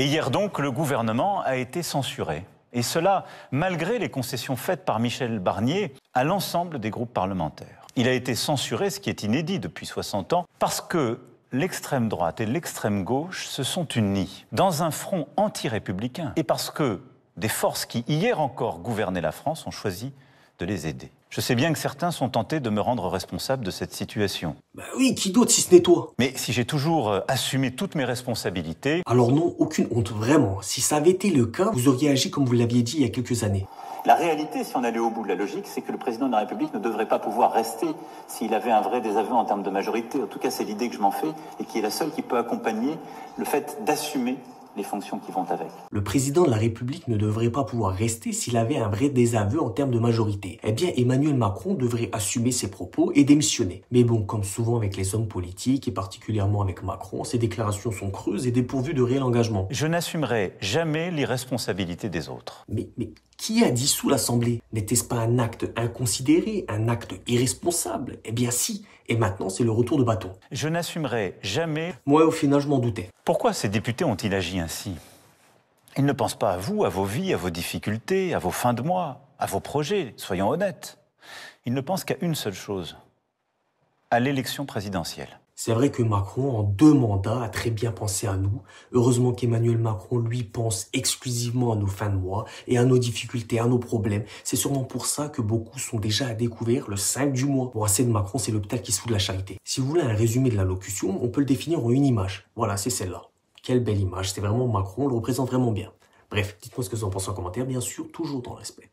Et hier donc, le gouvernement a été censuré. Et cela, malgré les concessions faites par Michel Barnier à l'ensemble des groupes parlementaires. Il a été censuré, ce qui est inédit depuis 60 ans, parce que l'extrême droite et l'extrême gauche se sont unis dans un front anti-républicain. Et parce que des forces qui, hier encore, gouvernaient la France ont choisi de les aider. Je sais bien que certains sont tentés de me rendre responsable de cette situation. Bah oui, qui d'autre si ce n'est toi? Mais si j'ai toujours assumé toutes mes responsabilités... Alors non, aucune honte, vraiment. Si ça avait été le cas, vous auriez agi comme vous l'aviez dit il y a quelques années. La réalité, si on allait au bout de la logique, c'est que le président de la République ne devrait pas pouvoir rester s'il avait un vrai désaveu en termes de majorité. En tout cas, c'est l'idée que je m'en fais et qui est la seule qui peut accompagner le fait d'assumer les fonctions qui vont avec. Le président de la République ne devrait pas pouvoir rester s'il avait un vrai désaveu en termes de majorité. Eh bien, Emmanuel Macron devrait assumer ses propos et démissionner. Mais bon, comme souvent avec les hommes politiques, et particulièrement avec Macron, ses déclarations sont creuses et dépourvues de réel engagement. Je n'assumerai jamais l'irresponsabilité des autres. Mais qui a dissous l'Assemblée? N'était-ce pas un acte inconsidéré, un acte irresponsable? Eh bien si, et maintenant c'est le retour de bâton. Je n'assumerai jamais... Moi au final je m'en doutais. Pourquoi ces députés ont-ils agi ainsi? Ils ne pensent pas à vous, à vos vies, à vos difficultés, à vos fins de mois, à vos projets, soyons honnêtes. Ils ne pensent qu'à une seule chose, à l'élection présidentielle. C'est vrai que Macron, en 2 mandats, a très bien pensé à nous. Heureusement qu'Emmanuel Macron, lui, pense exclusivement à nos fins de mois et à nos difficultés, à nos problèmes. C'est sûrement pour ça que beaucoup sont déjà à découvert le 5 du mois. Bon, assez de Macron, c'est l'hôpital qui se fout de la charité. Si vous voulez un résumé de l'allocution, on peut le définir en une image. Voilà, c'est celle-là. Quelle belle image, c'est vraiment Macron, on le représente vraiment bien. Bref, dites-moi ce que vous en pensez en commentaire, bien sûr, toujours dans le respect.